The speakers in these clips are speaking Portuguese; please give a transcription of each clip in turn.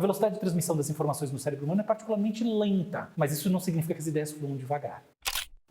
A velocidade de transmissão das informações no cérebro humano é particularmente lenta, mas isso não significa que as ideias fluam devagar.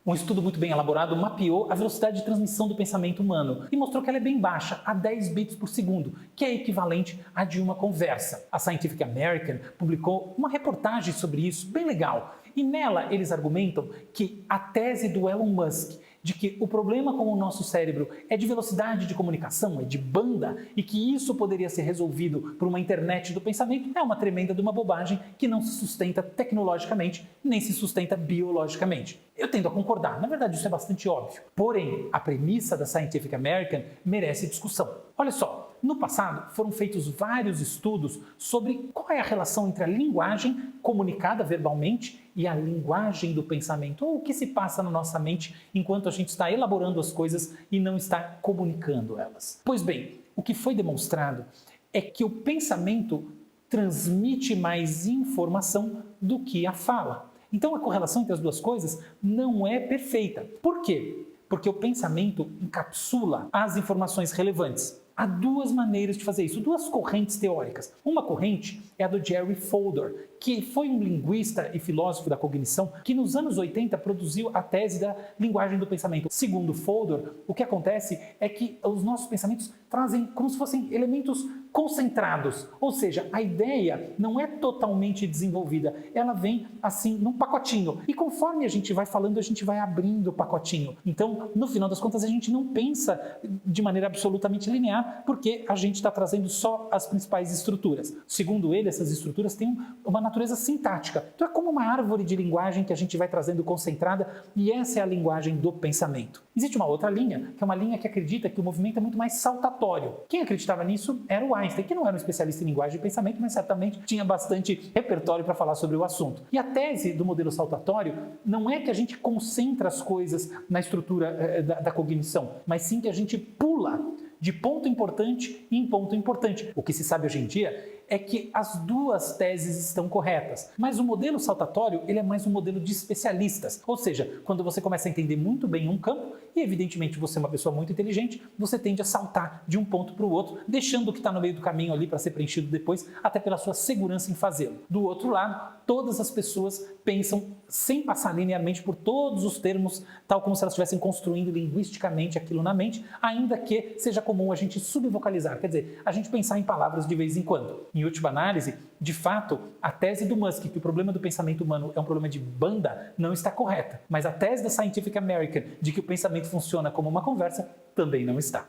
Um estudo muito bem elaborado mapeou a velocidade de transmissão do pensamento humano e mostrou que ela é bem baixa, a 10 bits por segundo, que é equivalente à de uma conversa. A Scientific American publicou uma reportagem sobre isso, bem legal, e nela eles argumentam que a tese do Elon Musk de que o problema com o nosso cérebro é de velocidade de comunicação, é de banda, e que isso poderia ser resolvido por uma internet do pensamento, é uma tremenda de uma bobagem que não se sustenta tecnologicamente, nem se sustenta biologicamente. Eu tendo a concordar, na verdade isso é bastante óbvio. Porém, a premissa da Scientific American merece discussão. Olha só, no passado foram feitos vários estudos sobre qual é a relação entre a linguagem comunicada verbalmente e a linguagem do pensamento, ou o que se passa na nossa mente enquanto a gente está elaborando as coisas e não está comunicando elas. Pois bem, o que foi demonstrado é que o pensamento transmite mais informação do que a fala. Então a correlação entre as duas coisas não é perfeita. Por quê? Porque o pensamento encapsula as informações relevantes. Há duas maneiras de fazer isso, duas correntes teóricas. Uma corrente é a do Jerry Fodor, que foi um linguista e filósofo da cognição que nos anos 80 produziu a tese da linguagem do pensamento. Segundo Fodor, o que acontece é que os nossos pensamentos trazem como se fossem elementos concentrados, ou seja, a ideia não é totalmente desenvolvida, ela vem assim num pacotinho e conforme a gente vai falando, a gente vai abrindo o pacotinho. Então, no final das contas, a gente não pensa de maneira absolutamente linear porque a gente está trazendo só as principais estruturas. Segundo ele, essas estruturas têm uma natureza sintática. Então é como uma árvore de linguagem que a gente vai trazendo concentrada e essa é a linguagem do pensamento. Existe uma outra linha, que é uma linha que acredita que o movimento é muito mais saltatório. Quem acreditava nisso era o Einstein, que não era um especialista em linguagem e pensamento, mas certamente tinha bastante repertório para falar sobre o assunto. E a tese do modelo saltatório não é que a gente concentra as coisas na estrutura da cognição, mas sim que a gente pula de ponto importante em ponto importante. O que se sabe hoje em dia é que as duas teses estão corretas, mas o modelo saltatório ele é mais um modelo de especialistas, ou seja, quando você começa a entender muito bem um campo e evidentemente você é uma pessoa muito inteligente, você tende a saltar de um ponto para o outro, deixando o que está no meio do caminho ali para ser preenchido depois, até pela sua segurança em fazê-lo. Do outro lado, todas as pessoas pensam sem passar linearmente por todos os termos, tal como se elas estivessem construindo linguisticamente aquilo na mente, ainda que seja comum a gente subvocalizar, quer dizer, a gente pensar em palavras de vez em quando. Em última análise, de fato, a tese do Musk que o problema do pensamento humano é um problema de banda não está correta, mas a tese da Scientific American de que o pensamento funciona como uma conversa também não está.